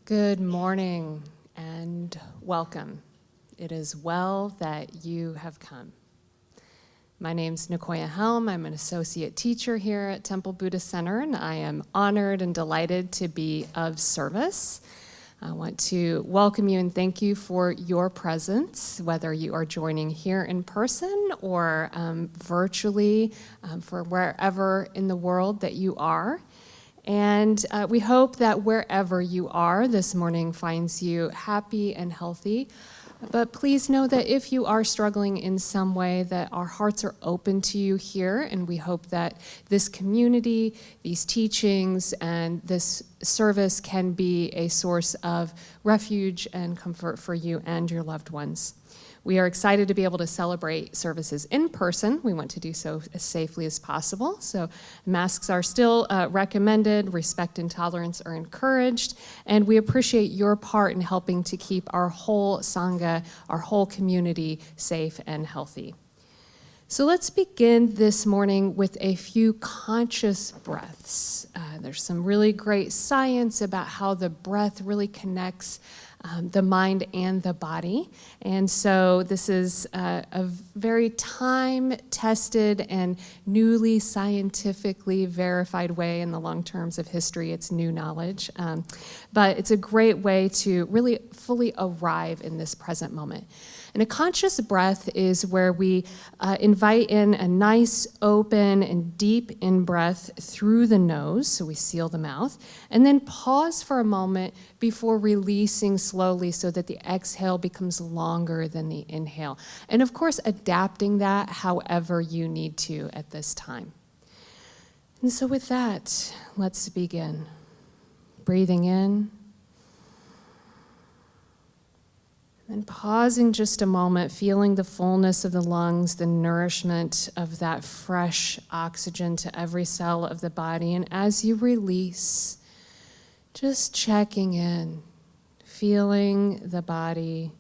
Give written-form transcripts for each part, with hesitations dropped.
Good morning and welcome. It is well that you have come. My name's Nicoya Helm. I'm an associate teacher here at Temple Buddhist Center, and I am honored and delighted to be of service. I want to welcome you and thank you for your presence, whether you are joining here in person or virtually for wherever in the world that you are. And we hope that wherever you are this morning finds you happy and healthy. But please know that if you are struggling in some way, that our hearts are open to you here, and we hope that this community, these teachings, and this service can be a source of refuge and comfort for you and your loved ones. We are excited to be able to celebrate services in person. We want to do so as safely as possible. So masks are still recommended, respect and tolerance are encouraged, and we appreciate your part in helping to keep our whole Sangha, our whole community safe and healthy. So let's begin this morning with a few conscious breaths. There's some really great science about how the breath really connects the mind and the body. And so this is a very time-tested and newly scientifically verified way in the long terms of history. It's new knowledge. But it's a great way to really fully arrive in this present moment. And a conscious breath is where we invite in a nice, open, and deep in-breath through the nose, so we seal the mouth, and then pause for a moment before releasing slowly so that the exhale becomes longer than the inhale. And of course, adapting that however you need to at this time. And so with that, let's begin. Breathing in. And pausing just a moment, feeling the fullness of the lungs, the nourishment of that fresh oxygen to every cell of the body. And as you release, just checking in, feeling the body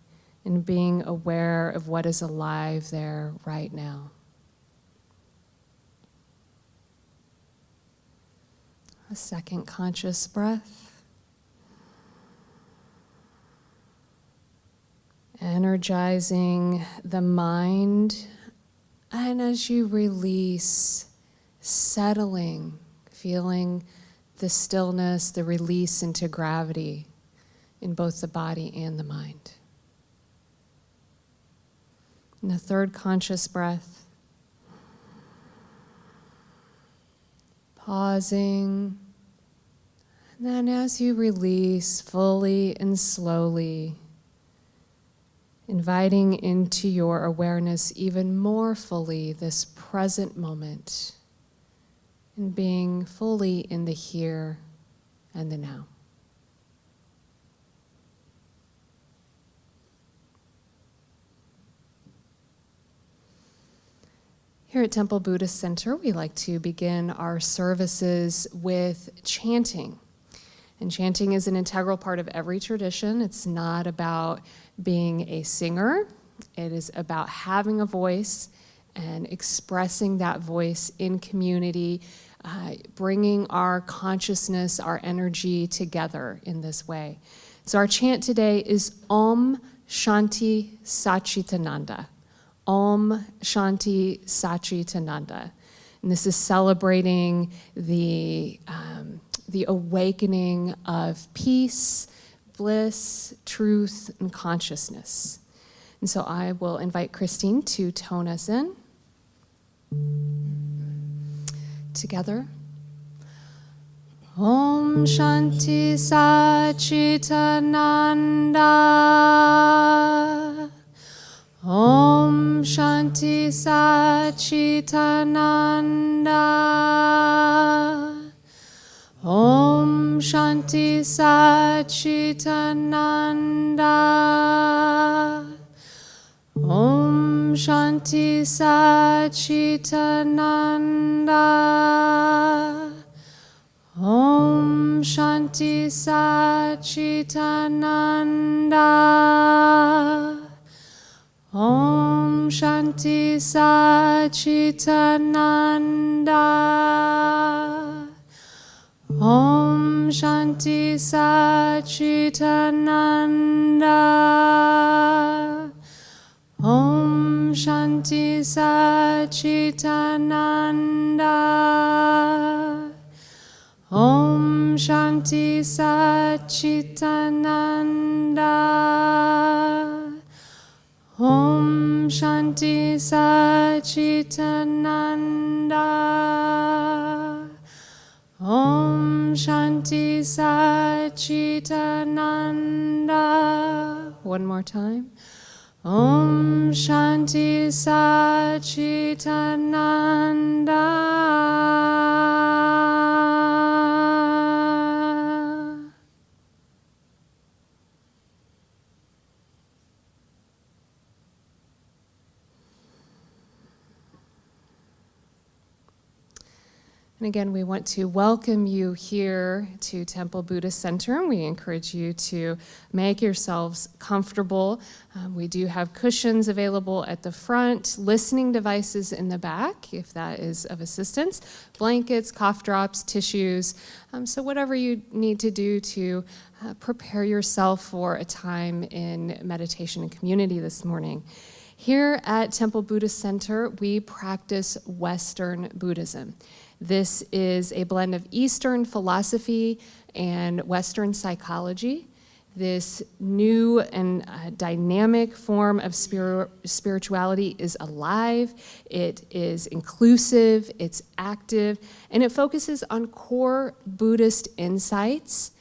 and being aware of what is alive there right now. A second conscious breath. Energizing the mind, and as you release, settling, feeling the stillness, the release into gravity in both the body and the mind. And the third conscious breath, pausing, and then as you release fully and slowly, inviting into your awareness even more fully this present moment and being fully in the here and the now. Here at Temple Buddhist Center, we like to begin our services with chanting. And chanting is an integral part of every tradition. It's not about being a singer. It is about having a voice and expressing that voice in community, bringing our consciousness, our energy together in this way. So our chant today is Om Shanti Satchitananda. Om Shanti Satchitananda. And this is celebrating the awakening of peace, bliss, truth, and consciousness. And so I will invite Christine to tone us in. Together. Om Shanti Satchitananda. Om Shanti Satchitananda. Om Shanti Satchitananda. Om Shanti Satchitananda. Om Shanti Satchitananda. Om Shanti Satchitananda. Om Shanti Sachitananda. Om Shanti Sachitananda. Om Shanti Sachitananda. Om Shanti Sachitananda. Om Shanti Sachitananda. One more time. Om Shanti Sachitananda. And again, we want to welcome you here to Temple Buddhist Center. We encourage you to make yourselves comfortable. We do have cushions available at the front, listening devices in the back, if that is of assistance, blankets, cough drops, tissues. So whatever you need to do to prepare yourself for a time in meditation and community this morning. Here at Temple Buddhist Center, we practice Western Buddhism. This is a blend of Eastern philosophy and Western psychology. This new and dynamic form of spirituality is alive, it is inclusive, it's active, and it focuses on core Buddhist insights,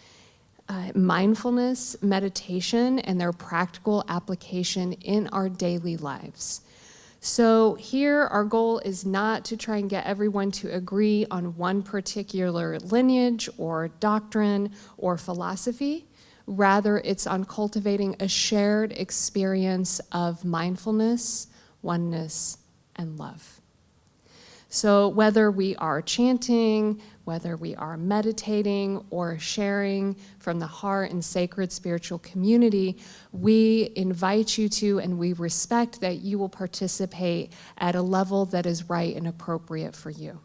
mindfulness, meditation, and their practical application in our daily lives. So here our goal is not to try and get everyone to agree on one particular lineage or doctrine or philosophy. Rather, it's on cultivating a shared experience of mindfulness, oneness, and love. So whether we are chanting, whether we are meditating or sharing from the heart and sacred spiritual community, we invite you to and we respect that you will participate at a level that is right and appropriate for you.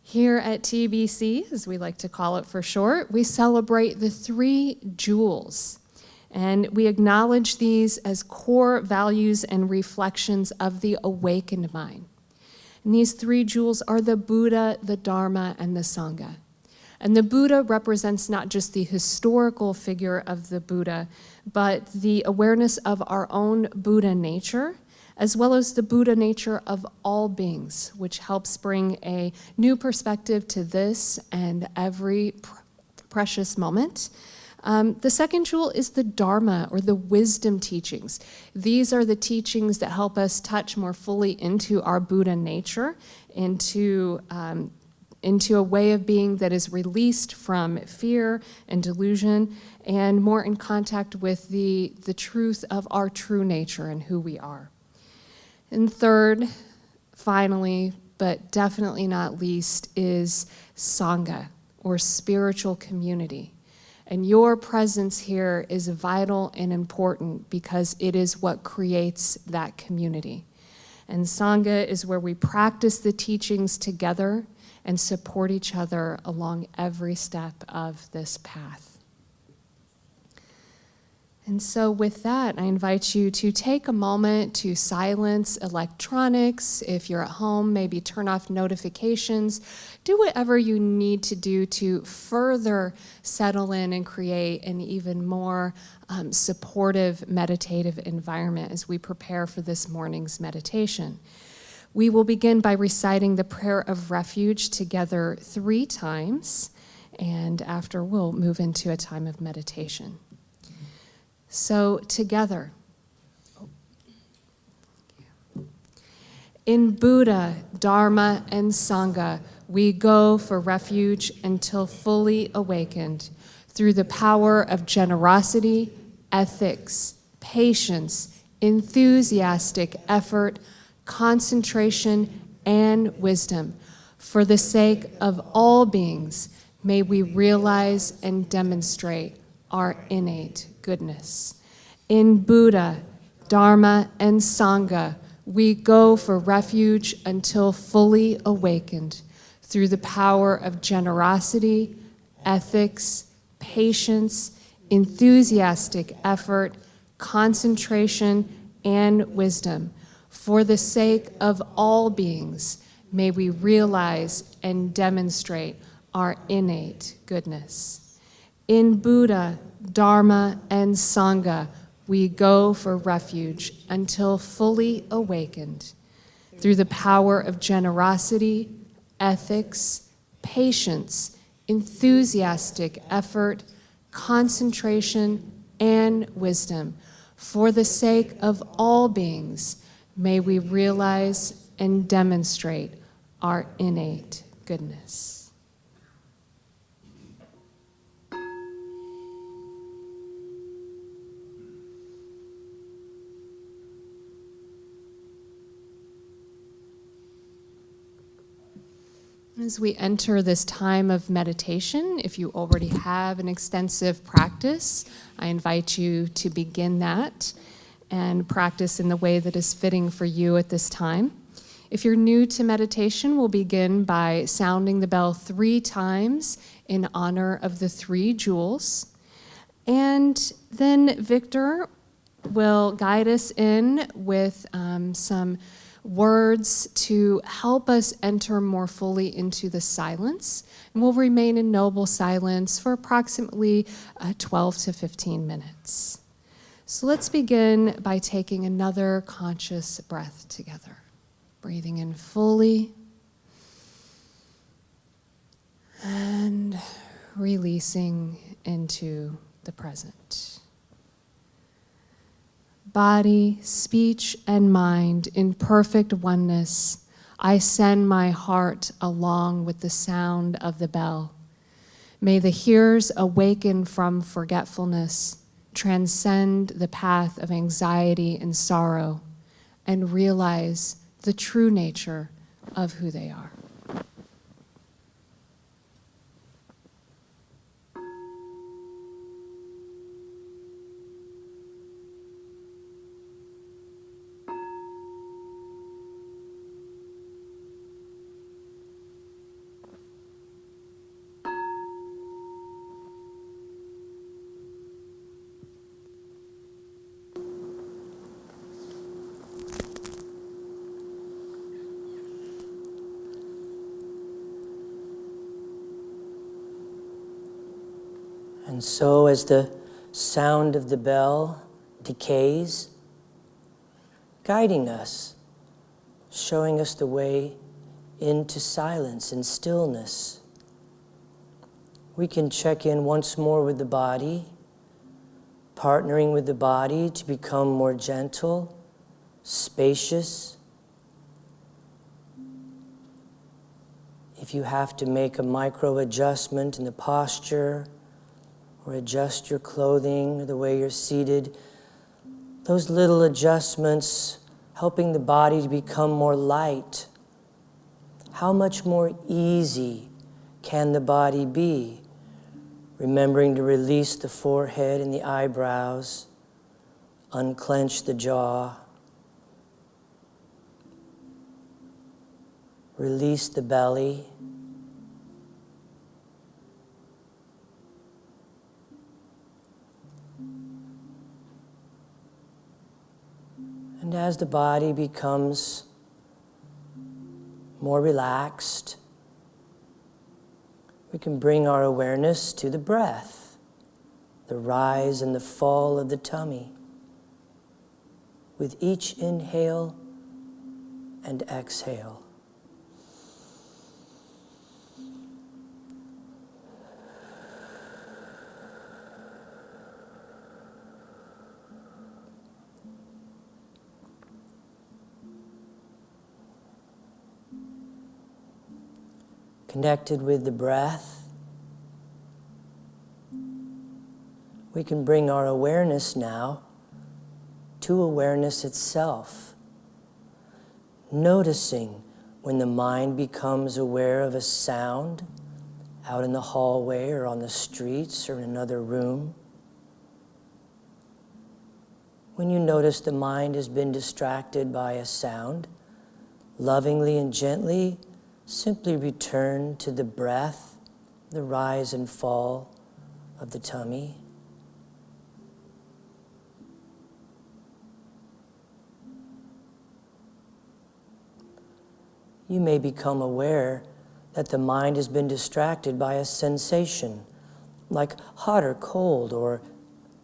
Here at TBC, as we like to call it for short, we celebrate the 3 jewels. And we acknowledge these as core values and reflections of the awakened mind. And these 3 jewels are the Buddha, the Dharma, and the Sangha. And the Buddha represents not just the historical figure of the Buddha, but the awareness of our own Buddha nature, as well as the Buddha nature of all beings, which helps bring a new perspective to this and every precious moment. The second jewel is the Dharma, or the wisdom teachings. These are the teachings that help us touch more fully into our Buddha nature, into a way of being that is released from fear and delusion, and more in contact with the truth of our true nature and who we are. And third, finally, but definitely not least, is Sangha, or spiritual community. And your presence here is vital and important because it is what creates that community. And Sangha is where we practice the teachings together and support each other along every step of this path. And so with that, I invite you to take a moment to silence electronics. If you're at home, maybe turn off notifications. Do whatever you need to do to further settle in and create an even more supportive meditative environment as we prepare for this morning's meditation. We will begin by reciting the prayer of refuge together 3 times, and after we'll move into a time of meditation. So together, in Buddha, Dharma, and Sangha, we go for refuge until fully awakened through the power of generosity, ethics, patience, enthusiastic effort, concentration, and wisdom. For the sake of all beings, may we realize and demonstrate our innate goodness. In Buddha, Dharma, and Sangha, we go for refuge until fully awakened through the power of generosity, ethics, patience, enthusiastic effort, concentration, and wisdom. For the sake of all beings, may we realize and demonstrate our innate goodness. In Buddha, Dharma, and Sangha, we go for refuge until fully awakened. Through the power of generosity, ethics, patience, enthusiastic effort, concentration, and wisdom. For the sake of all beings, may we realize and demonstrate our innate goodness. As we enter this time of meditation, if you already have an extensive practice, I invite you to begin that and practice in the way that is fitting for you at this time. If you're new to meditation, we'll begin by sounding the bell 3 times in honor of the 3 jewels. And then Victor will guide us in with some words to help us enter more fully into the silence. And we'll remain in noble silence for approximately 12 to 15 minutes. So let's begin by taking another conscious breath together. Breathing in fully and releasing into the present. Body, speech, and mind in perfect oneness, I send my heart along with the sound of the bell. May the hearers awaken from forgetfulness, transcend the path of anxiety and sorrow, and realize the true nature of who they are. And so as the sound of the bell decays, guiding us, showing us the way into silence and stillness, we can check in once more with the body, partnering with the body to become more gentle, spacious. If you have to make a micro adjustment in the posture, or adjust your clothing or the way you're seated, those little adjustments helping the body to become more light. How much more easy can the body be? Remembering to release the forehead and the eyebrows, unclench the jaw, release the belly. And as the body becomes more relaxed, we can bring our awareness to the breath, the rise and the fall of the tummy, with each inhale and exhale. Connected with the breath, we can bring our awareness now to awareness itself, noticing when the mind becomes aware of a sound out in the hallway or on the streets or in another room. When you notice the mind has been distracted by a sound, lovingly and gently simply return to the breath the rise and fall of the tummy. You may become aware that the mind has been distracted by a sensation, like hot or cold, or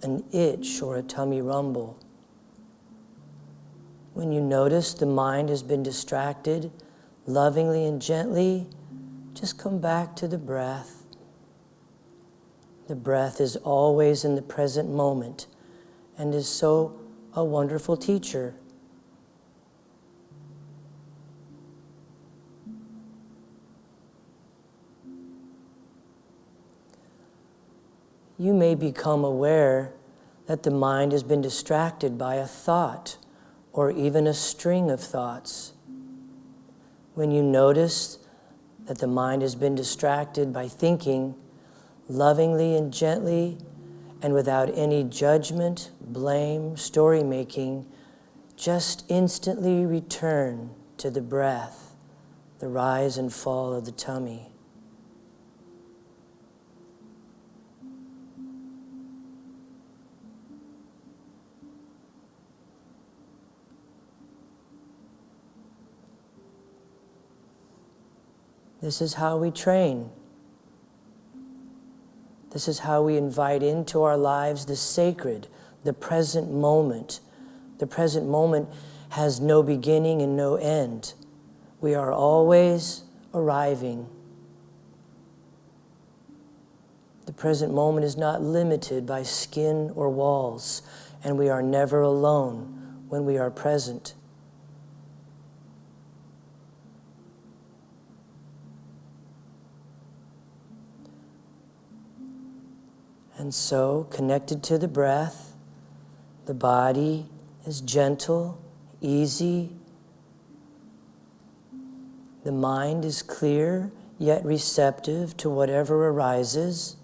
an itch or a tummy rumble. When you notice the mind has been distracted, lovingly and gently, just come back to the breath. The breath is always in the present moment and is so a wonderful teacher. You may become aware that the mind has been distracted by a thought or even a string of thoughts. When you notice that the mind has been distracted by thinking, lovingly and gently and without any judgment, blame, story making, just instantly return to the breath, the rise and fall of the tummy. This is how we train. This is how we invite into our lives the sacred, the present moment. The present moment has no beginning and no end. We are always arriving. The present moment is not limited by skin or walls, and we are never alone when we are present. And so, connected to the breath, the body is gentle, easy. The mind is clear, yet receptive to whatever arises.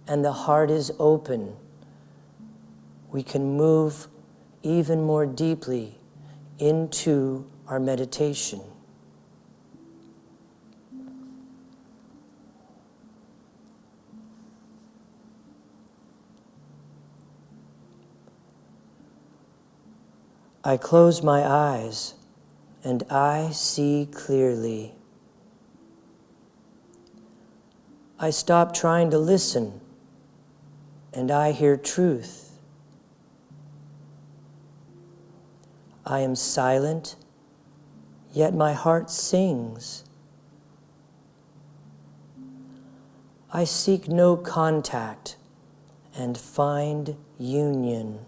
And the heart is open. We can move even more deeply into our meditation. I close my eyes and I see clearly. I stop trying to listen and I hear truth. I am silent, yet my heart sings. I seek no contact and find union.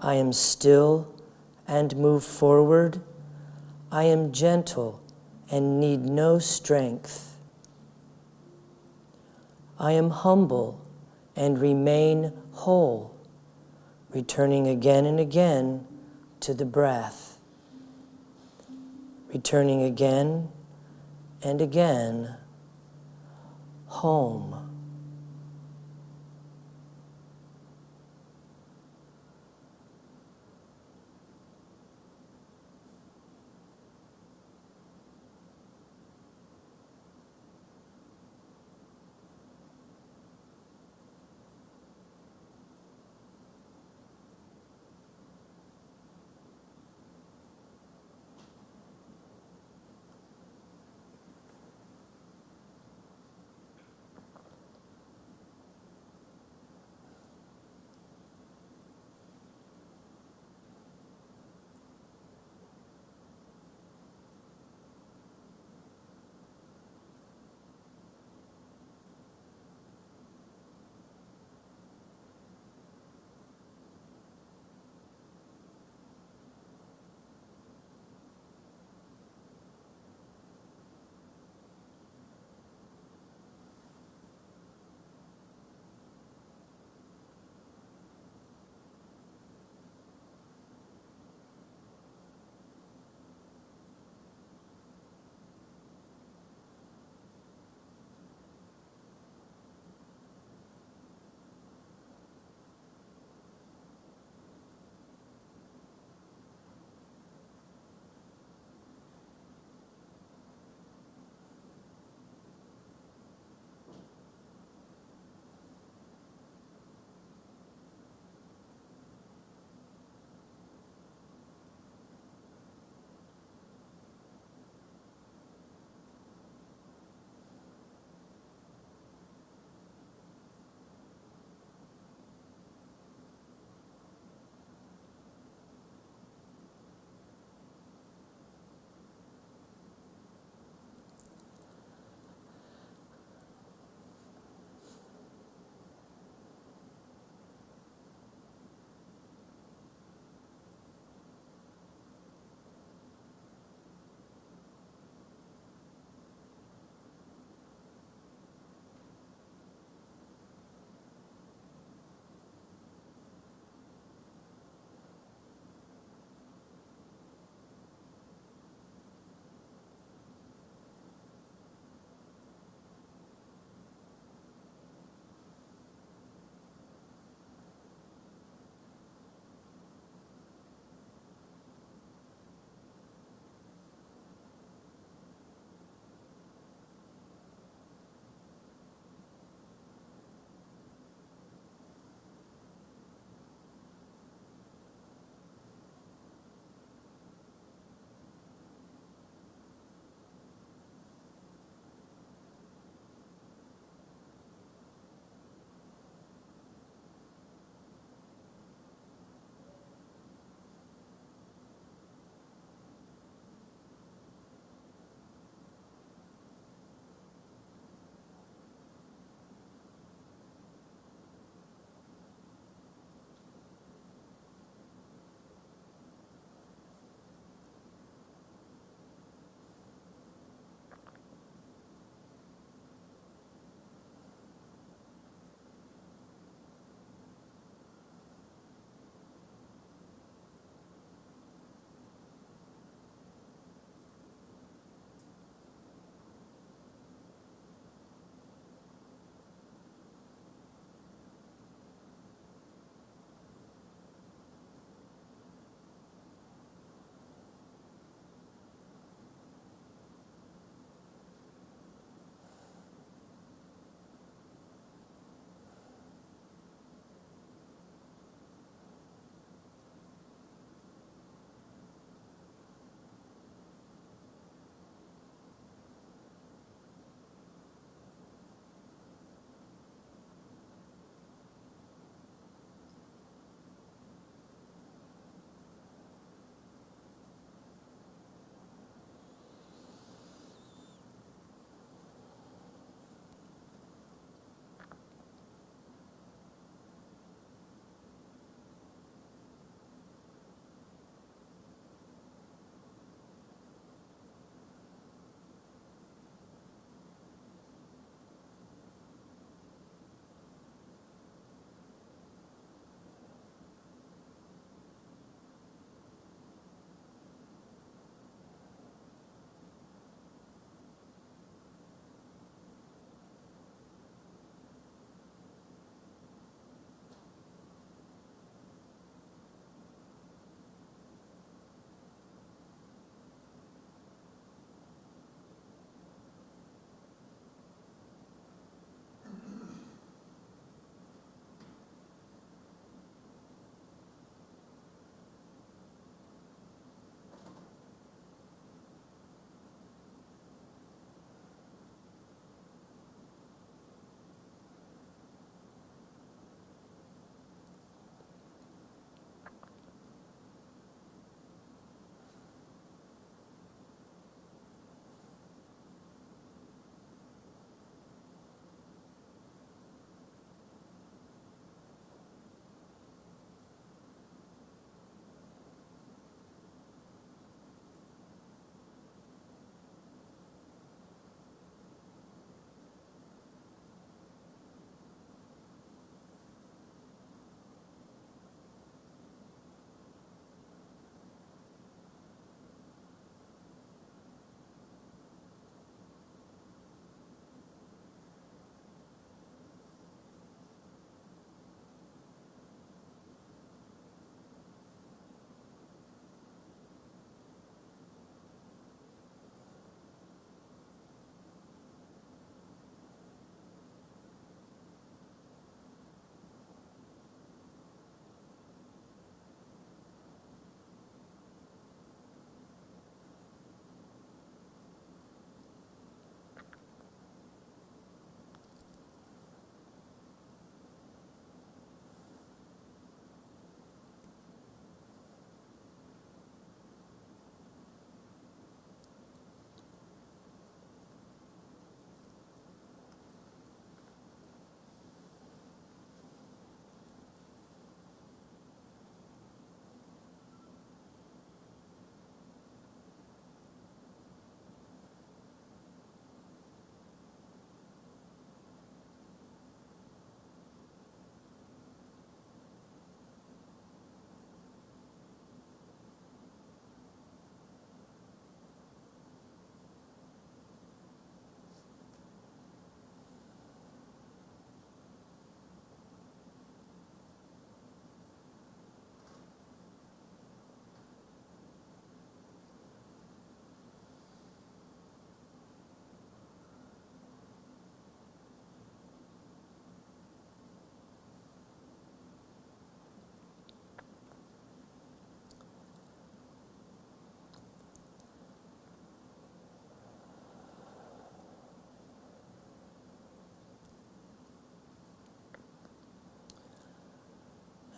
I am still and move forward. I am gentle and need no strength. I am humble and remain whole, returning again and again to the breath, returning again and again home.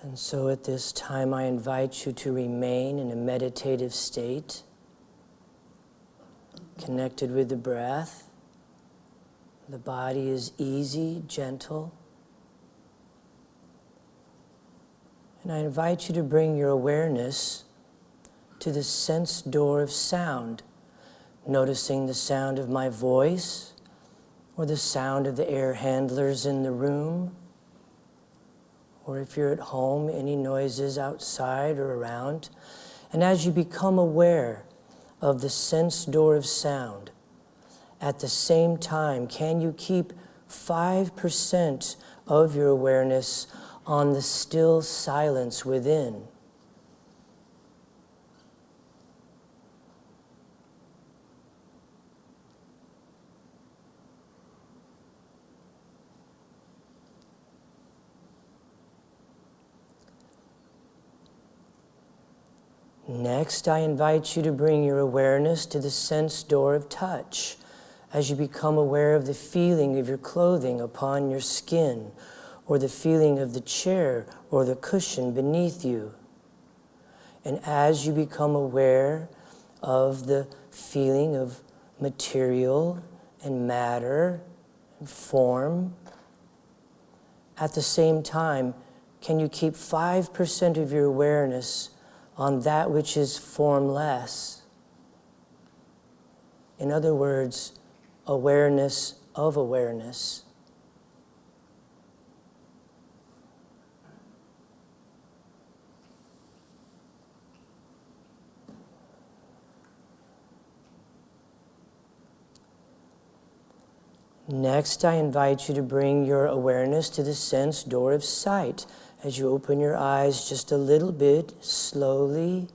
And so at this time, I invite you to remain in a meditative state, connected with the breath. The body is easy, gentle. And I invite you to bring your awareness to the sense door of sound, noticing the sound of my voice or the sound of the air handlers in the room, or if you're at home, any noises outside or around. And as you become aware of the sense door of sound, at the same time, can you keep 5% of your awareness on the still silence within? Next, I invite you to bring your awareness to the sense door of touch as you become aware of the feeling of your clothing upon your skin, or the feeling of the chair or the cushion beneath you. And as you become aware of the feeling of material and matter and form, at the same time, can you keep 5% of your awareness on that which is formless? In other words, awareness of awareness. Next, I invite you to bring your awareness to the sense door of sight. As you open your eyes just a little bit, slowly,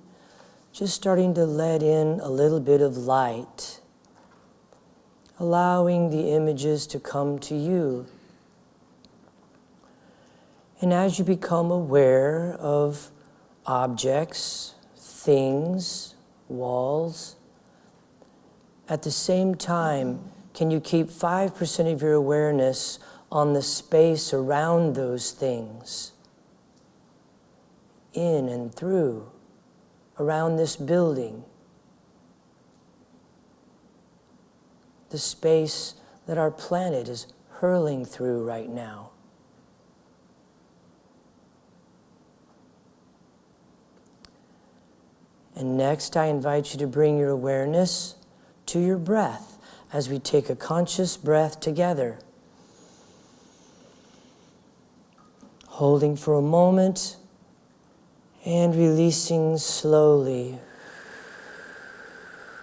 just starting to let in a little bit of light, allowing the images to come to you. And as you become aware of objects, things, walls, at the same time, can you keep 5% of your awareness on the space around those things? In and through, around this building, the space that our planet is hurling through right now. And next, I invite you to bring your awareness to your breath as we take a conscious breath together. Holding for a moment and releasing slowly.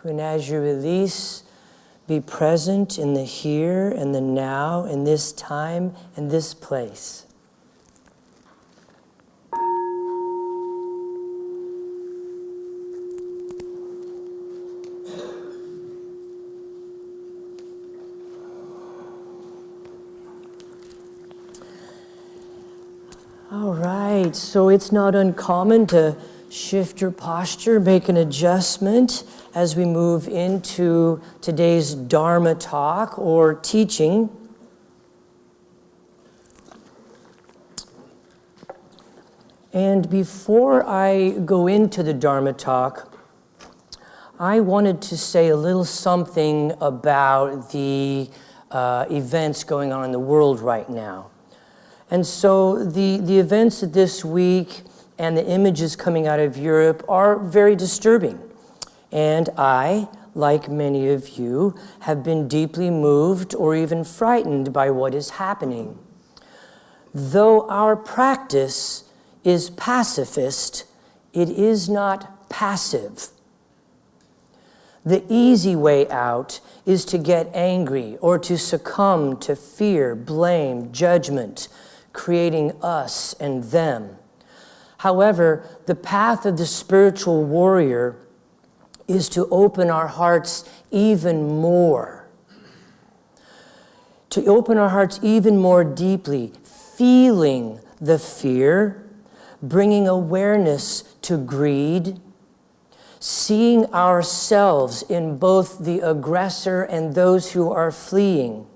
And as you release, be present in the here and the now, in this time and this place. All right, so it's not uncommon to shift your posture, make an adjustment as we move into today's Dharma talk or teaching. And before I go into the Dharma talk, I wanted to say a little something about the events going on in the world right now. And so the events this week and the images coming out of Europe are very disturbing. And I, like many of you, have been deeply moved or even frightened by what is happening. Though our practice is pacifist, it is not passive. The easy way out is to get angry or to succumb to fear, blame, judgment, creating us and them. However, the path of the spiritual warrior is to open our hearts even more. To open our hearts even more deeply, feeling the fear, bringing awareness to greed, seeing ourselves in both the aggressor and those who are fleeing.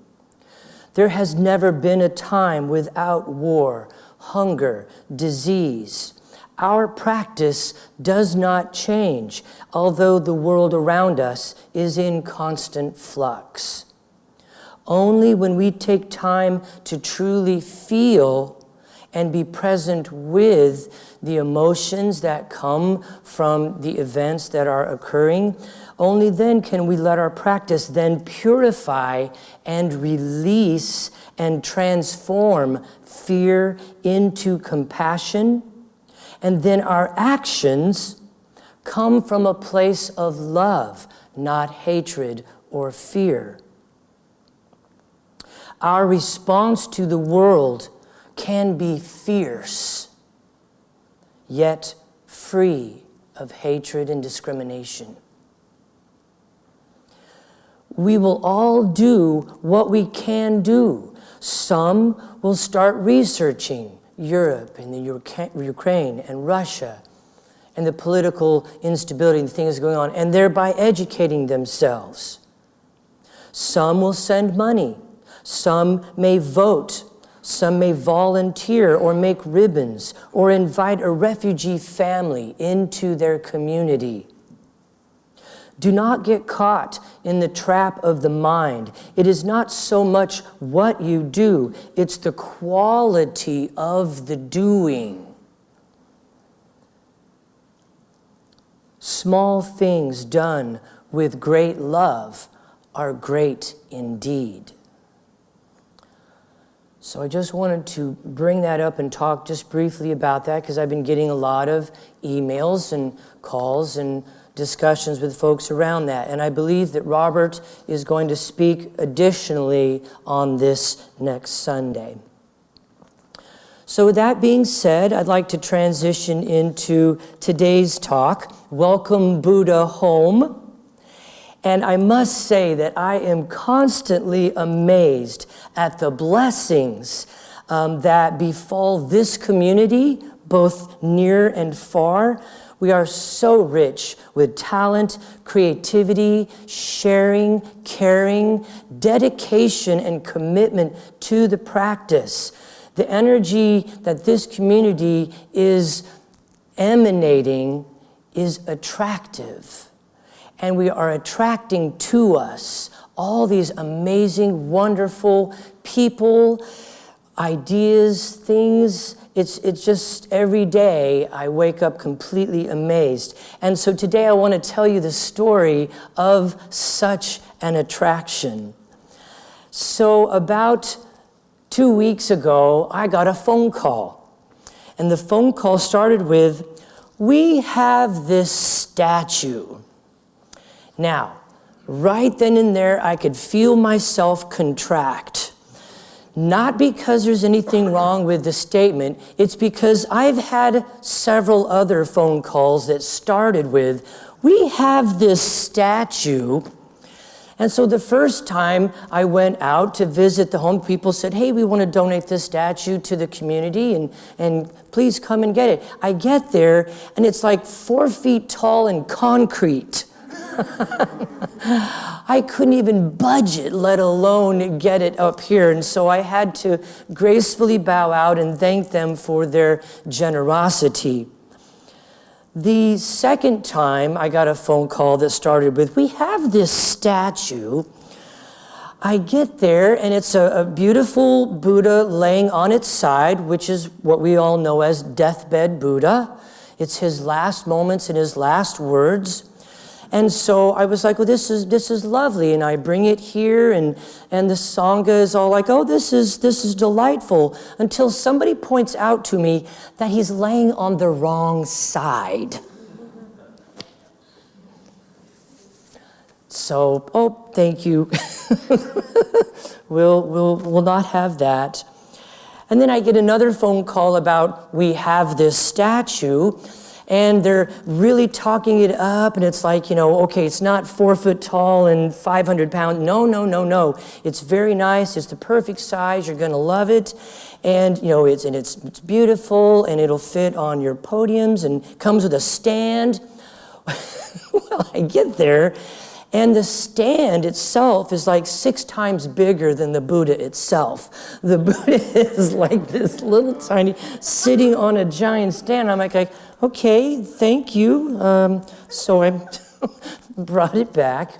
There has never been a time without war, hunger, disease. Our practice does not change, although the world around us is in constant flux. Only when we take time to truly feel and be present with the emotions that come from the events that are occurring, only then can we let our practice then purify and release and transform fear into compassion. And then our actions come from a place of love, not hatred or fear. Our response to the world can be fierce, yet free of hatred and discrimination. We will all do what we can do. Some will start researching Europe and the Ukraine and Russia and the political instability and things going on, and thereby educating themselves. Some will send money. Some may vote. Some may volunteer or make ribbons or invite a refugee family into their community. Do not get caught in the trap of the mind. It is not so much what you do, it's the quality of the doing. Small things done with great love are great indeed. So I just wanted to bring that up and talk just briefly about that, because I've been getting a lot of emails and calls and discussions with folks around that. And I believe that Robert is going to speak additionally on this next Sunday. So with that being said, I'd like to transition into today's talk, Welcome Buddha Home. And I must say that I am constantly amazed at the blessings that befall this community, both near and far. We are so rich with talent, creativity, sharing, caring, dedication, and commitment to the practice. The energy that this community is emanating is attractive. And we are attracting to us all these amazing, wonderful people, ideas, things. It's just every day I wake up completely amazed. And so today I want to tell you the story of such an attraction. So about 2 weeks ago, I got a phone call. And the phone call started with, "We have this statue." Now, right then and there, I could feel myself contract. Not because there's anything wrong with the statement, it's because I've had several other phone calls that started with, "We have this statue." And so the first time I went out to visit the home, people said, "Hey, we want to donate this statue to the community, and please come and get it." I get there, and it's like 4 feet tall and concrete. I couldn't even budget, let alone get it up here. And so I had to gracefully bow out and thank them for their generosity. The second time I got a phone call that started with, "We have this statue." I get there, and it's a beautiful Buddha laying on its side, which is what we all know as deathbed Buddha. It's his last moments and his last words. And so I was like, "Well, this is lovely." And I bring it here, and the Sangha is all like, "Oh, this is delightful," until somebody points out to me that he's laying on the wrong side. So, oh, thank you. We'll not have that. And then I get another phone call about, "We have this statue." And they're really talking it up, and it's like, okay, it's not 4 foot tall and 500 pounds. No. It's very nice. It's the perfect size. You're gonna love it, and it's beautiful, and it'll fit on your podiums, and comes with a stand. Well, I get there, And the stand itself is like 6 times bigger than the Buddha itself. The Buddha is like this little tiny, sitting on a giant stand. I'm like, okay, thank you. So I brought it back.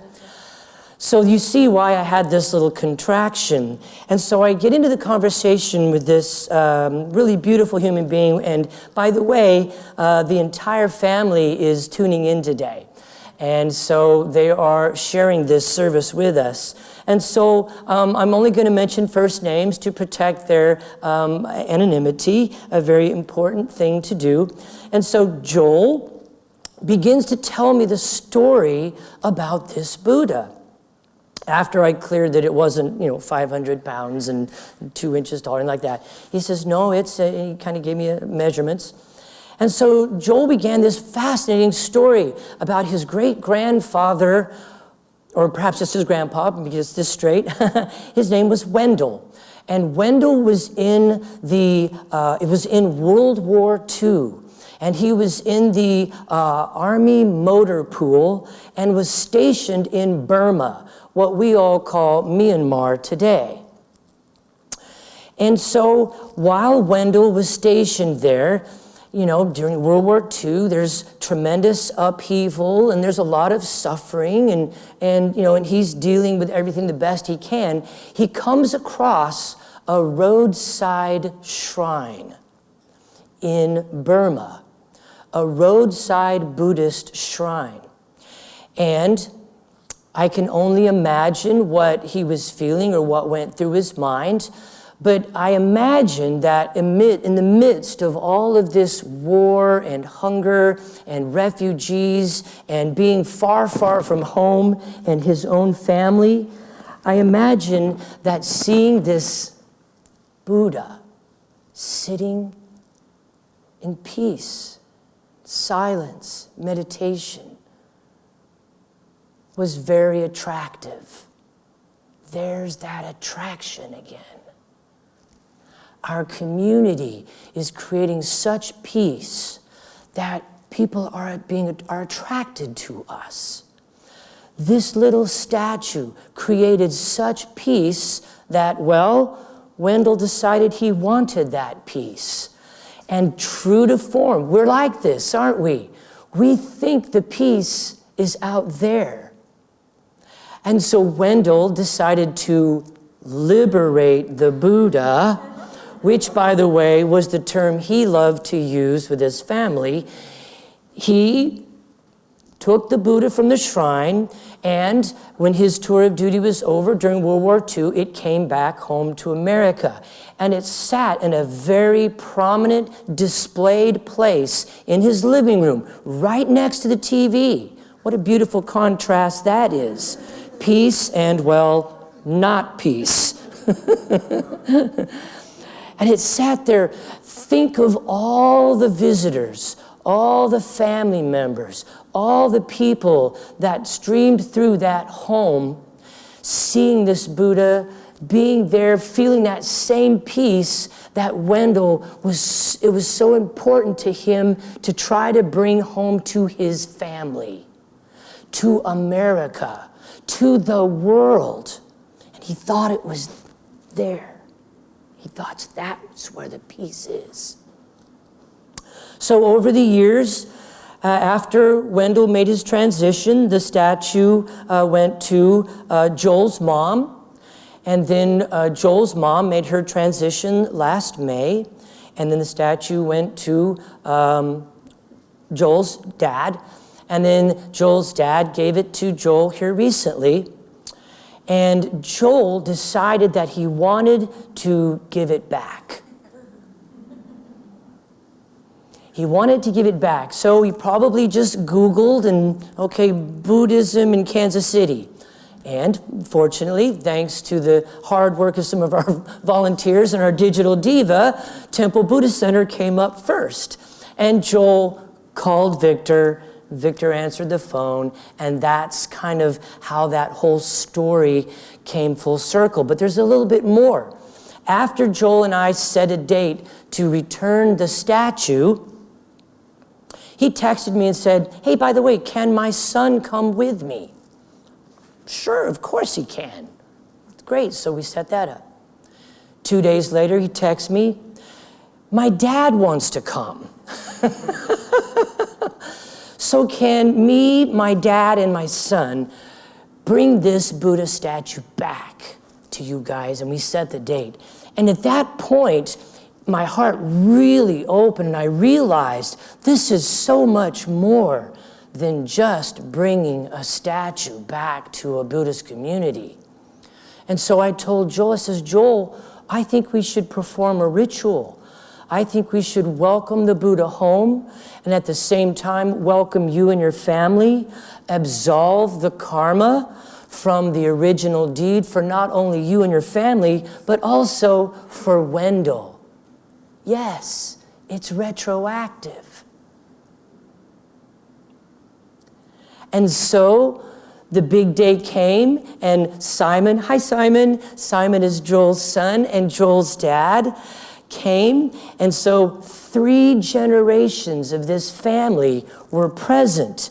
So you see why I had this little contraction. And so I get into the conversation with this really beautiful human being. And by the way, the entire family is tuning in today. And so they are sharing this service with us. And so I'm only going to mention first names to protect their anonymity, a very important thing to do. And so Joel begins to tell me the story about this Buddha. After I cleared that it wasn't, 500 pounds and 2 inches tall, and like that. He says, no, he kind of gave me measurements. And so Joel began this fascinating story about his great-grandfather, or perhaps it's his grandpa, because this straight. His name was Wendell. And Wendell was in World War II. And he was in the Army motor pool and was stationed in Burma, what we all call Myanmar today. And so while Wendell was stationed there, during World War II, there's tremendous upheaval and there's a lot of suffering and he's dealing with everything the best he can. He comes across a roadside shrine in Burma, a roadside Buddhist shrine. And I can only imagine what he was feeling or what went through his mind. But I imagine that in the midst of all of this war and hunger and refugees and being far, far from home and his own family, I imagine that seeing this Buddha sitting in peace, silence, meditation, was very attractive. There's that attraction again. Our community is creating such peace that people are attracted to us. This little statue created such peace that, Wendell decided he wanted that peace. And true to form, we're like this, aren't we? We think the peace is out there. And so Wendell decided to liberate the Buddha, which, by the way, was the term he loved to use with his family. He took the Buddha from the shrine, and when his tour of duty was over during World War II, it came back home to America. And it sat in a very prominent, displayed place in his living room, right next to the TV. What a beautiful contrast that is. Peace and, not peace. And it sat there. Think of all the visitors, all the family members, all the people that streamed through that home, seeing this Buddha, being there, feeling that same peace that Wendell it was so important to him to try to bring home to his family, to America, to the world. And he thought it was there. He thought that's where the peace is. So over the years, after Wendell made his transition, the statue went to Joel's mom. And then Joel's mom made her transition last May. And then the statue went to Joel's dad. And then Joel's dad gave it to Joel here recently. And Joel decided that he wanted to give it back. He wanted to give it back. So he probably just Googled Buddhism in Kansas City. And fortunately, thanks to the hard work of some of our volunteers and our digital diva, Temple Buddhist Center came up first. And Joel called Victor. Victor answered the phone, and that's kind of how that whole story came full circle. But there's a little bit more. After Joel and I set a date to return the statue, he texted me and said, hey, by the way, can my son come with me? Sure, of course he can. Great, so we set that up. 2 days later, he texts me, my dad wants to come. So can me, my dad, and my son bring this Buddha statue back to you guys? And we set the date. And at that point, my heart really opened and I realized this is so much more than just bringing a statue back to a Buddhist community. And so I told Joel, I says, Joel, I think we should perform a ritual. I think we should welcome the Buddha home and at the same time welcome you and your family, absolve the karma from the original deed for not only you and your family, but also for Wendell. Yes, it's retroactive. And so the big day came and Simon, hi Simon, Simon is Joel's son and Joel's dad, came. And so 3 generations of this family were present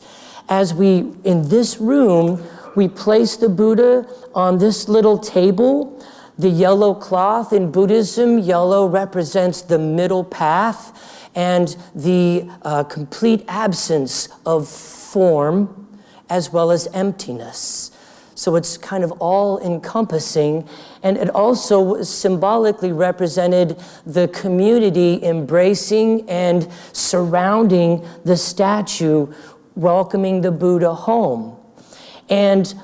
as we, in this room, we placed the Buddha on this little table. The yellow cloth in Buddhism, yellow represents the middle path and the complete absence of form as well as emptiness. So it's kind of all encompassing, and it also symbolically represented the community embracing and surrounding the statue, welcoming the Buddha home. And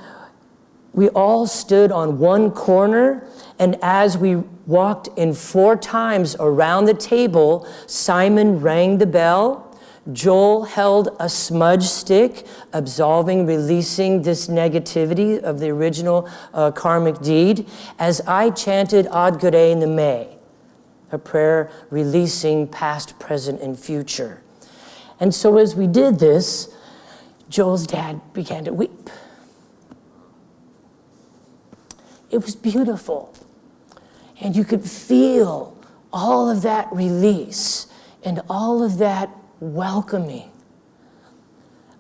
we all stood on one corner, and as we walked in 4 times around the table, Simon rang the bell. Joel held a smudge stick, absolving, releasing this negativity of the original karmic deed, as I chanted Dougherty Name, a prayer releasing past, present, and future. And so as we did this, Joel's dad began to weep. It was beautiful. And you could feel all of that release and all of that welcoming,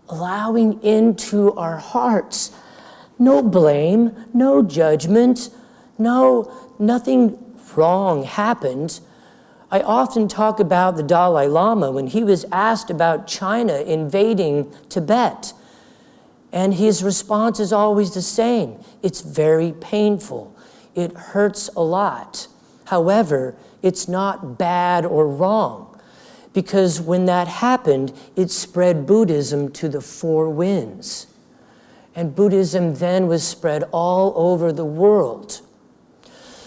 allowing into our hearts no blame, no judgment, nothing wrong happened. I often talk about the Dalai Lama when he was asked about China invading Tibet. And his response is always the same. It's very painful. It hurts a lot. However, it's not bad or wrong, because when that happened, it spread Buddhism to the 4 winds. And Buddhism then was spread all over the world.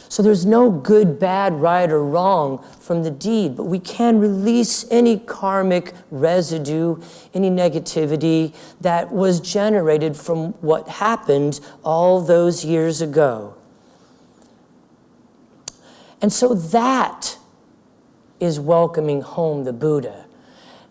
So there's no good, bad, right, or wrong from the deed, but we can release any karmic residue, any negativity that was generated from what happened all those years ago. And so that is welcoming home the Buddha.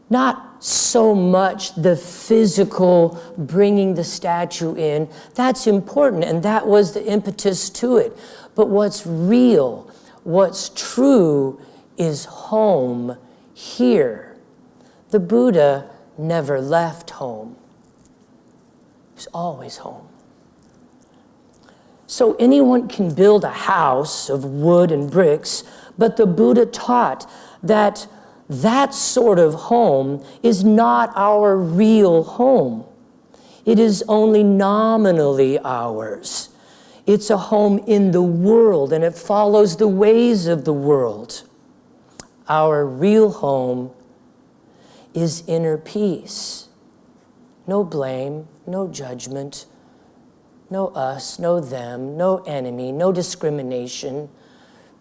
Not so much the physical bringing the statue in. That's important, and that was the impetus to it. But what's real, what's true is home here. The Buddha never left home. He was always home. So anyone can build a house of wood and bricks, but the Buddha taught that that sort of home is not our real home. It is only nominally ours. It's a home in the world, and it follows the ways of the world. Our real home is inner peace. No blame, no judgment, no us, no them, no enemy, no discrimination.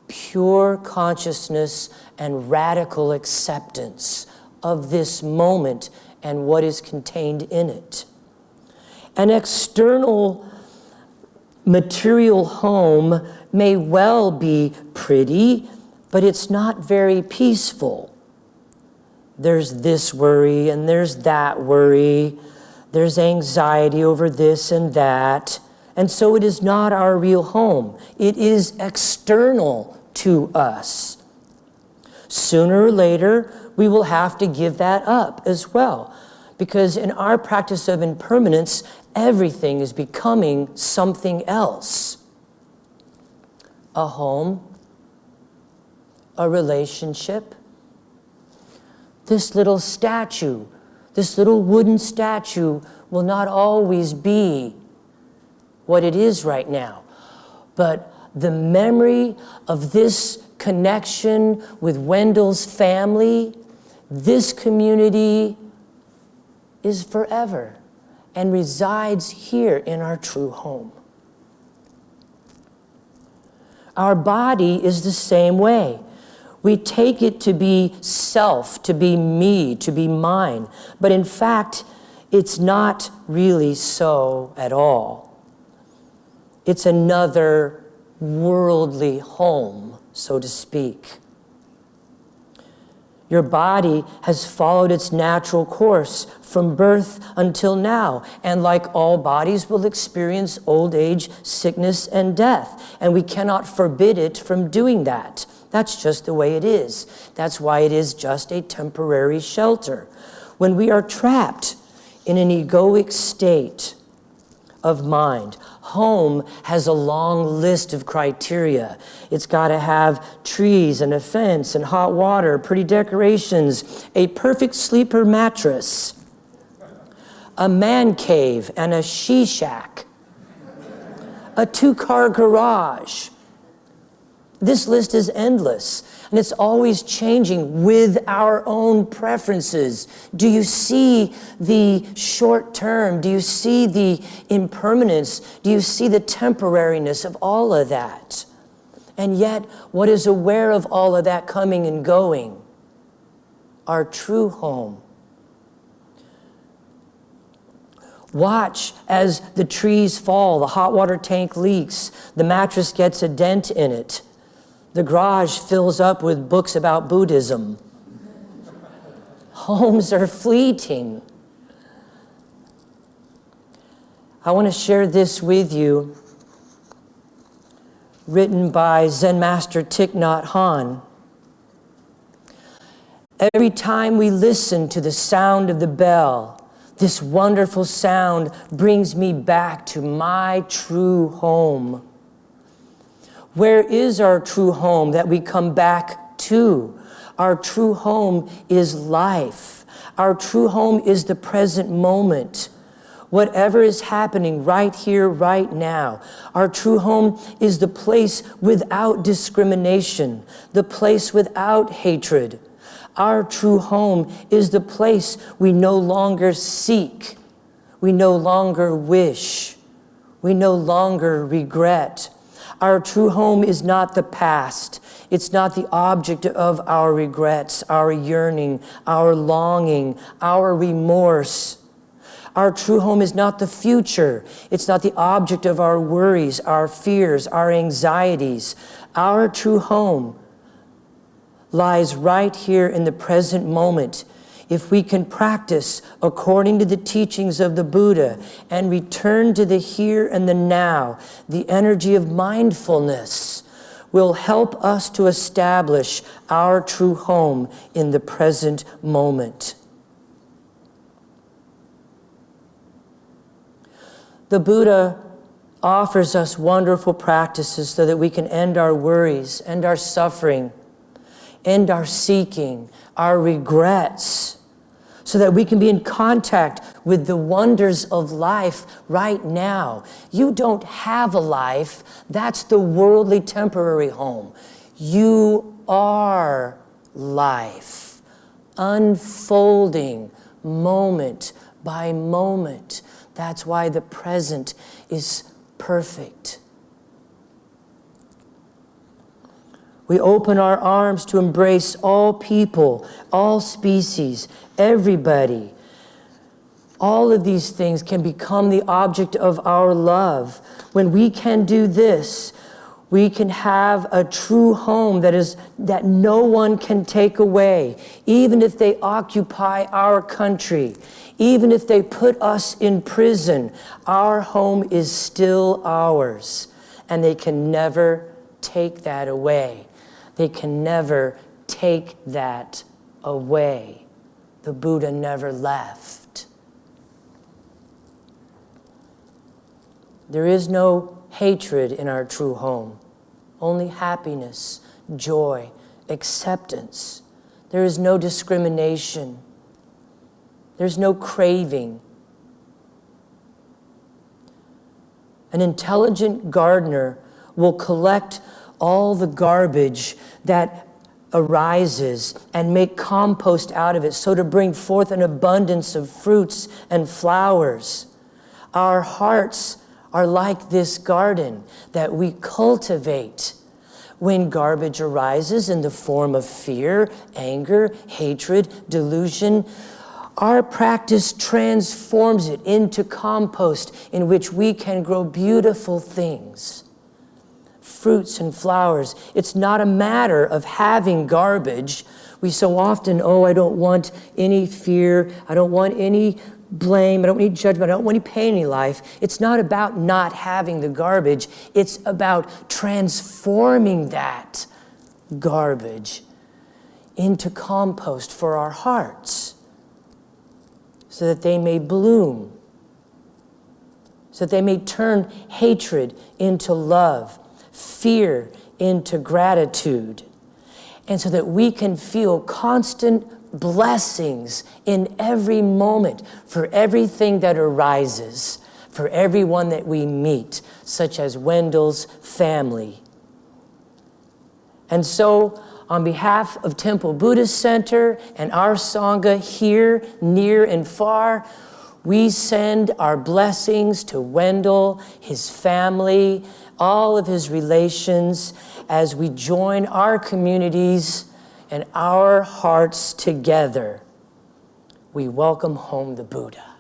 Pure consciousness and radical acceptance of this moment and what is contained in it. An external material home may well be pretty, but it's not very peaceful. There's this worry and there's that worry. There's anxiety over this and that. And so it is not our real home. It is external to us. Sooner or later, we will have to give that up as well. Because in our practice of impermanence, everything is becoming something else. A home, a relationship. This little statue, this little wooden statue will not always be what it is right now. But the memory of this connection with Wendell's family, this community, is forever and resides here in our true home. Our body is the same way. We take it to be self, to be me, to be mine. But in fact, it's not really so at all. It's another worldly home, so to speak. Your body has followed its natural course from birth until now, and like all bodies will experience old age, sickness, and death, and we cannot forbid it from doing that. That's just the way it is. That's why it is just a temporary shelter. When we are trapped in an egoic state of mind, home has a long list of criteria. It's got to have trees and a fence and hot water, pretty decorations, a perfect sleeper mattress, a man cave and a she shack, a 2-car garage. This list is endless, and it's always changing with our own preferences. Do you see the short term? Do you see the impermanence? Do you see the temporariness of all of that? And yet, what is aware of all of that coming and going? Our true home. Watch as the trees fall, the hot water tank leaks, the mattress gets a dent in it. The garage fills up with books about Buddhism. Homes are fleeting. I want to share this with you, written by Zen Master Thich Nhat Hanh. Every time we listen to the sound of the bell, this wonderful sound brings me back to my true home. Where is our true home that we come back to? Our true home is life. Our true home is the present moment. Whatever is happening right here, right now. Our true home is the place without discrimination, the place without hatred. Our true home is the place we no longer seek, we no longer wish, we no longer regret. Our true home is not the past. It's not the object of our regrets, our yearning, our longing, our remorse. Our true home is not the future. It's not the object of our worries, our fears, our anxieties. Our true home lies right here in the present moment. If we can practice according to the teachings of the Buddha and return to the here and the now, the energy of mindfulness will help us to establish our true home in the present moment. The Buddha offers us wonderful practices so that we can end our worries, end our suffering, end our seeking, our regrets, so that we can be in contact with the wonders of life right now. You don't have a life. That's the worldly temporary home. You are life, unfolding moment by moment. That's why the present is perfect. We open our arms to embrace all people, all species, everybody. All of these things can become the object of our love. When we can do this, we can have a true home that no one can take away, even if they occupy our country, even if they put us in prison. Our home is still ours, and they can never take that away. They can never take that away. The Buddha never left. There is no hatred in our true home, only happiness, joy, acceptance. There is no discrimination. There's no craving. An intelligent gardener will collect all the garbage that arises and make compost out of it, so to bring forth an abundance of fruits and flowers. Our hearts are like this garden that we cultivate. When garbage arises in the form of fear, anger, hatred, delusion, our practice transforms it into compost in which we can grow beautiful things, fruits and flowers. It's not a matter of having garbage. We so often, I don't want any fear, I don't want any blame, I don't want any judgment, I don't want any pain in life. It's not about not having the garbage. It's about transforming that garbage into compost for our hearts so that they may bloom, so that they may turn hatred into love, fear into gratitude, and so that we can feel constant blessings in every moment for everything that arises, for everyone that we meet, such as Wendell's family. And so, on behalf of Temple Buddhist Center and our Sangha here, near and far, we send our blessings to Wendell, his family, all of his relations, as we join our communities and our hearts together. We welcome home the Buddha.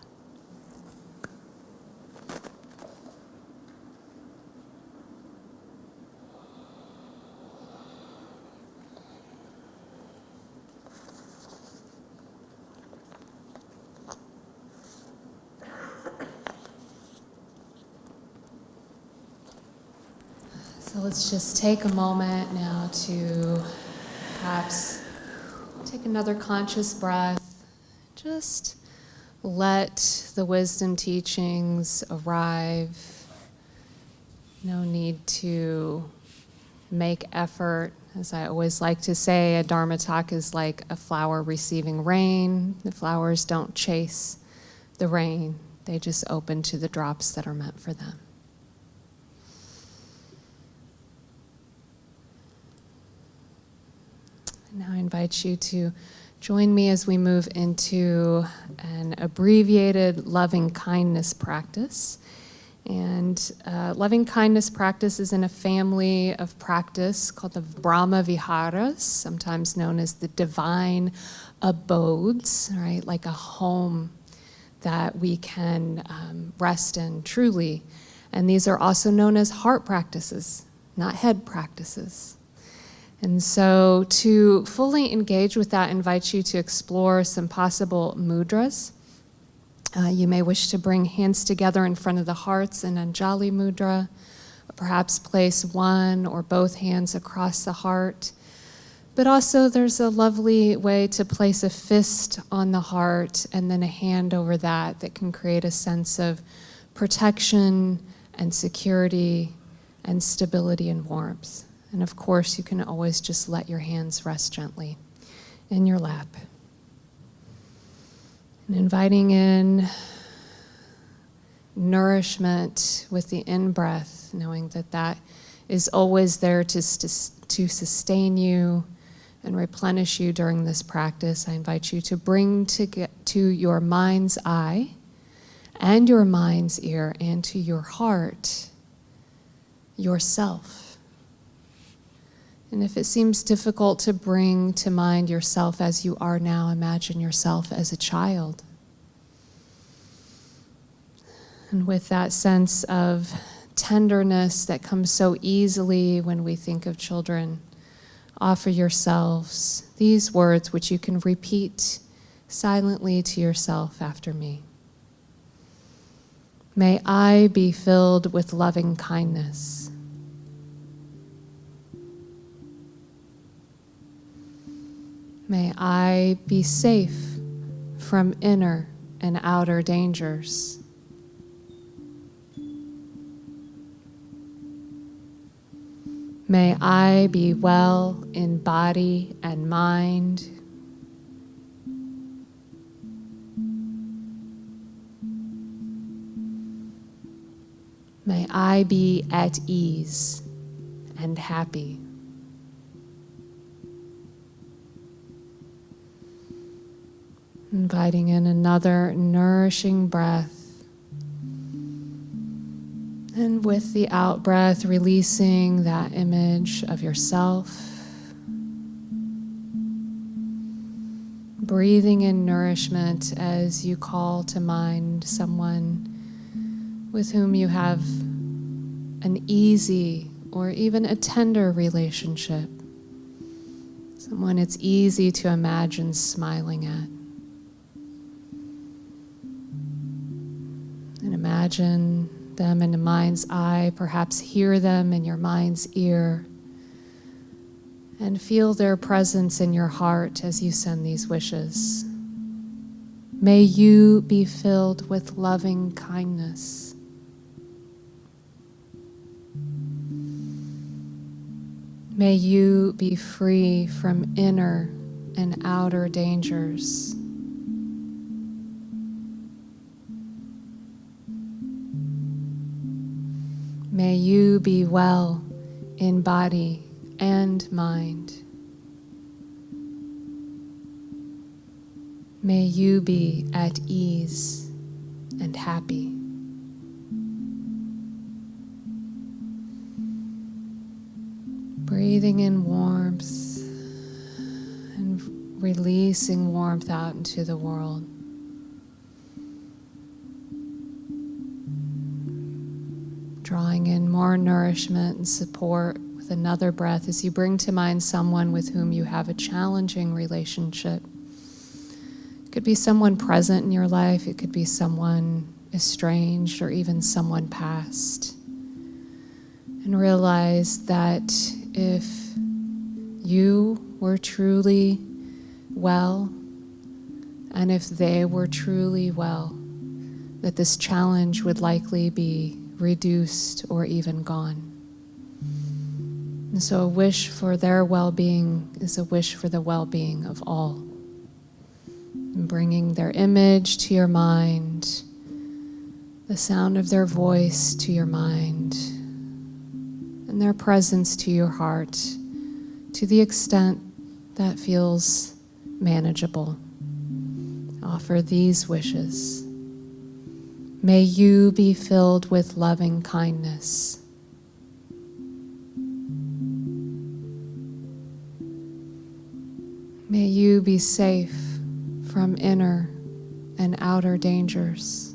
So let's just take a moment now to perhaps take another conscious breath. Just let the wisdom teachings arrive. No need to make effort. As I always like to say, a Dharma talk is like a flower receiving rain. The flowers don't chase the rain. They just open to the drops that are meant for them. Now I invite you to join me as we move into an abbreviated loving kindness practice. And loving kindness practice is in a family of practice called the Brahma Viharas, sometimes known as the divine abodes, right? Like a home that we can rest in truly. And these are also known as heart practices, not head practices. And so to fully engage with that, I invite you to explore some possible mudras. You may wish to bring hands together in front of the hearts in Anjali Mudra, or perhaps place one or both hands across the heart. But also there's a lovely way to place a fist on the heart and then a hand over that can create a sense of protection and security and stability and warmth. And of course, you can always just let your hands rest gently in your lap. And inviting in nourishment with the in-breath, knowing that that is always there to sustain you and replenish you during this practice. I invite you to bring to your mind's eye and your mind's ear and to your heart yourself. And if it seems difficult to bring to mind yourself as you are now, imagine yourself as a child. And with that sense of tenderness that comes so easily when we think of children, offer yourselves these words which you can repeat silently to yourself after me. May I be filled with loving kindness. May I be safe from inner and outer dangers. May I be well in body and mind. May I be at ease and happy. Inviting in another nourishing breath. And with the out breath, releasing that image of yourself. Breathing in nourishment as you call to mind someone with whom you have an easy or even a tender relationship. Someone it's easy to imagine smiling at. And imagine them in the mind's eye, perhaps hear them in your mind's ear, and feel their presence in your heart as you send these wishes. May you be filled with loving kindness. May you be free from inner and outer dangers. May you be well in body and mind. May you be at ease and happy. Breathing in warmth and releasing warmth out into the world. Drawing in more nourishment and support with another breath as you bring to mind someone with whom you have a challenging relationship. It could be someone present in your life, it could be someone estranged, or even someone past. And realize that if you were truly well, and if they were truly well, that this challenge would likely be reduced or even gone. And so a wish for their well-being is a wish for the well-being of all. And bringing their image to your mind, the sound of their voice to your mind, and their presence to your heart, to the extent that feels manageable. Offer these wishes. May you be filled with loving kindness. May you be safe from inner and outer dangers.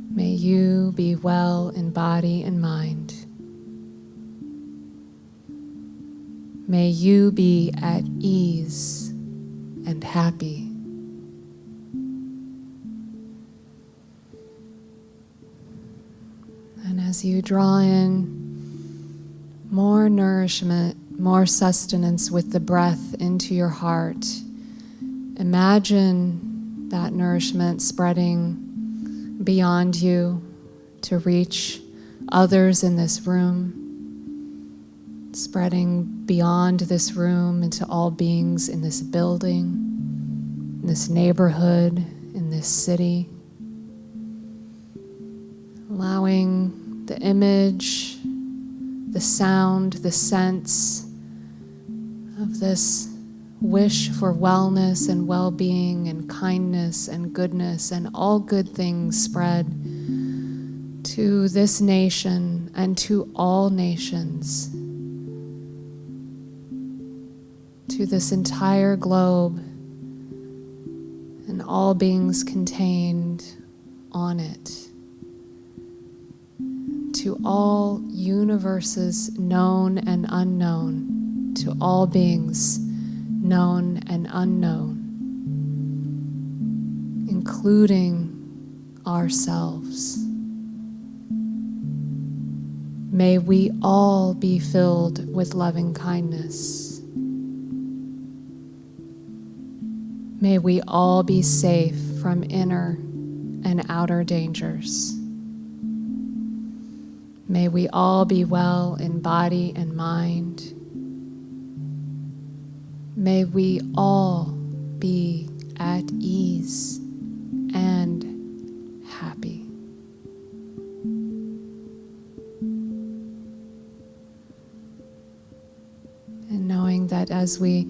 May you be well in body and mind. May you be at ease and happy. And as you draw in more nourishment, more sustenance with the breath into your heart, imagine that nourishment spreading beyond you to reach others in this room, spreading beyond this room into all beings in this building, in this neighborhood, in this city. Allowing the image, the sound, the sense of this wish for wellness and well-being and kindness and goodness and all good things spread to this nation and to all nations, to this entire globe and all beings contained on it, to all universes known and unknown, to all beings known and unknown, including ourselves. May we all be filled with loving kindness. May we all be safe from inner and outer dangers. May we all be well in body and mind. May we all be at ease and happy. And knowing that as we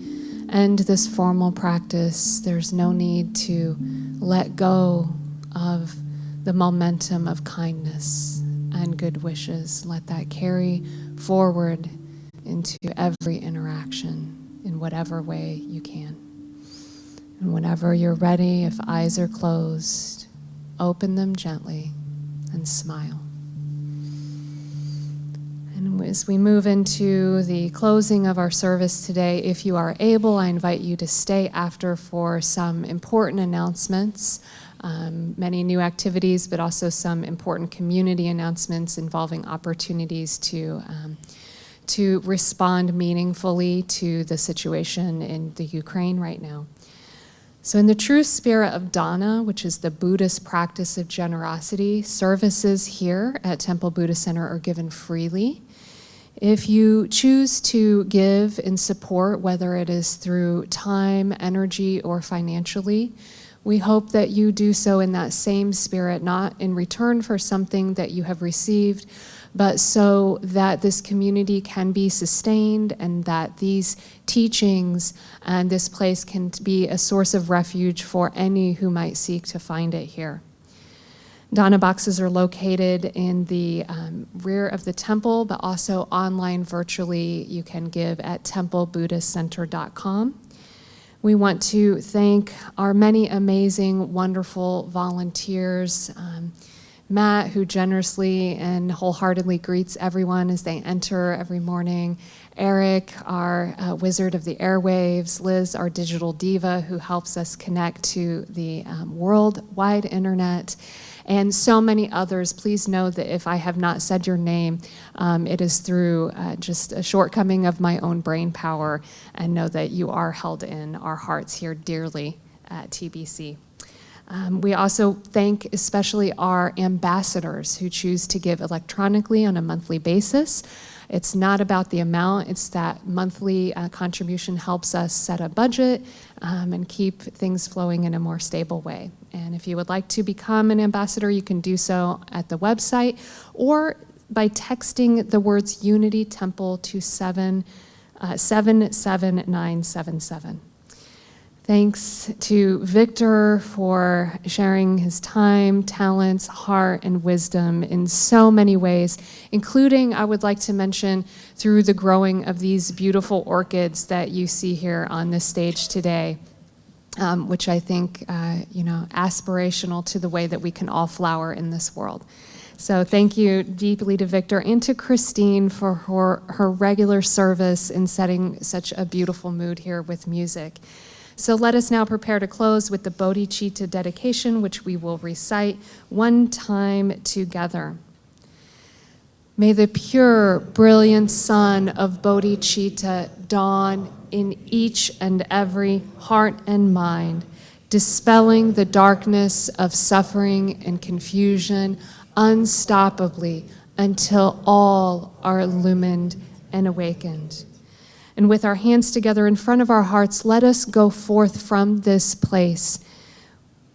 end this formal practice, there's no need to let go of the momentum of kindness and good wishes. Let that carry forward into every interaction in whatever way you can. And whenever you're ready, if eyes are closed, open them gently and smile. And as we move into the closing of our service today, if you are able, I invite you to stay after for some important announcements, many new activities, but also some important community announcements involving opportunities to respond meaningfully to the situation in the Ukraine right now. So in the true spirit of dana, which is the Buddhist practice of generosity, services here at Temple Buddhist Center are given freely. If you choose to give in support, whether it is through time, energy, or financially, we hope that you do so in that same spirit, not in return for something that you have received, but so that this community can be sustained and that these teachings and this place can be a source of refuge for any who might seek to find it here. Dana boxes are located in the rear of the temple, but also online virtually. You can give at templebuddhistcenter.com. We want to thank our many amazing, wonderful volunteers. Matt, who generously and wholeheartedly greets everyone as they enter every morning. Eric, our wizard of the airwaves. Liz, our digital diva, who helps us connect to the worldwide internet. And so many others. Please know that if I have not said your name, it is through just a shortcoming of my own brain power, and know that you are held in our hearts here dearly at TBC. We also thank especially our ambassadors who choose to give electronically on a monthly basis. It's not about the amount, it's that monthly contribution helps us set a budget and keep things flowing in a more stable way. And if you would like to become an ambassador, you can do so at the website or by texting the words Unity Temple to 77977. Thanks to Victor for sharing his time, talents, heart, and wisdom in so many ways, including, I would like to mention, through the growing of these beautiful orchids that you see here on this stage today, which I think, aspirational to the way that we can all flower in this world. So thank you deeply to Victor and to Christine for her regular service in setting such a beautiful mood here with music. So let us now prepare to close with the Bodhicitta dedication, which we will recite one time together. May the pure, brilliant sun of Bodhicitta dawn in each and every heart and mind, dispelling the darkness of suffering and confusion unstoppably until all are illumined and awakened. And with our hands together in front of our hearts, let us go forth from this place,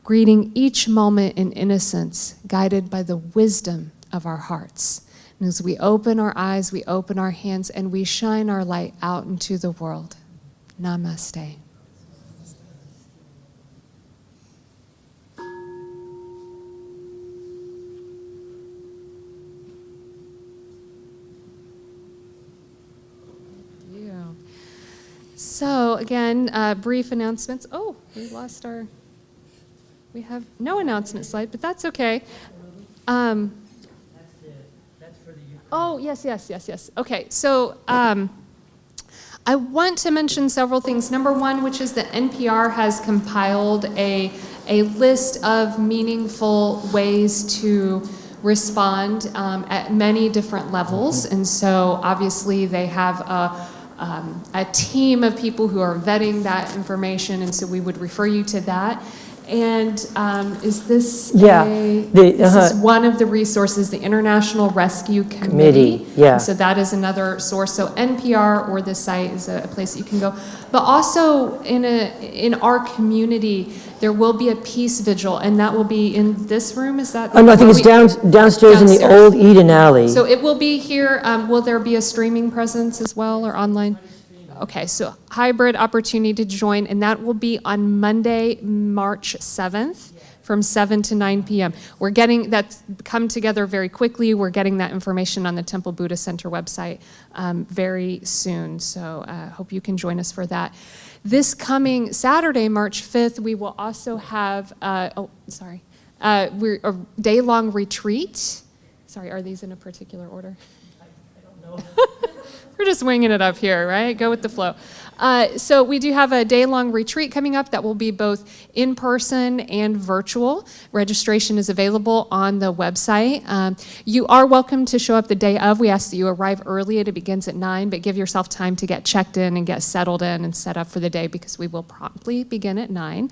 greeting each moment in innocence, guided by the wisdom of our hearts. And as we open our eyes, we open our hands, and we shine our light out into the world. Namaste. So again, brief announcements. Oh, we have no announcement slide, but that's okay. That's for the Oh, yes. Okay, so I want to mention several things. Number one, which is that NPR has compiled a list of meaningful ways to respond at many different levels. And so obviously they have a team of people who are vetting that information, and so we would refer you to that. And is this Yeah, this is one of the resources, the International Rescue Committee. Yeah. So that is another source. So NPR or the site is a place that you can go. But also in our community, there will be a peace vigil, and that will be in this room. Is that? No, I think it's downstairs in the old Eden Alley. So it will be here. Will there be a streaming presence as well, or online? Okay, so hybrid opportunity to join, and that will be on Monday, March 7th from 7 to 9 p.m. We're getting that come together very quickly. We're getting that information on the Temple Buddhist Center website very soon, so I hope you can join us for that. This coming Saturday, March 5th, we will also have, we're a day-long retreat. Sorry, are these in a particular order? I don't know. We're just winging it up here, right? Go with the flow. So we do have a day-long retreat coming up that will be both in-person and virtual. Registration is available on the website. You are welcome to show up the day of. We ask that you arrive early. It begins at 9, but give yourself time to get checked in and get settled in and set up for the day, because we will promptly begin at 9.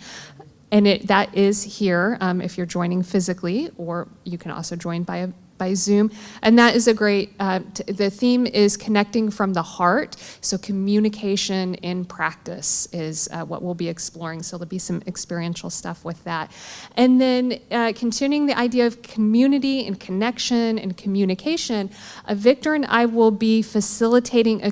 And that is here if you're joining physically, or you can also join by Zoom. And that is a great, the theme is connecting from the heart. So communication in practice is what we'll be exploring. So there'll be some experiential stuff with that. And then continuing the idea of community and connection and communication, Victor and I will be facilitating a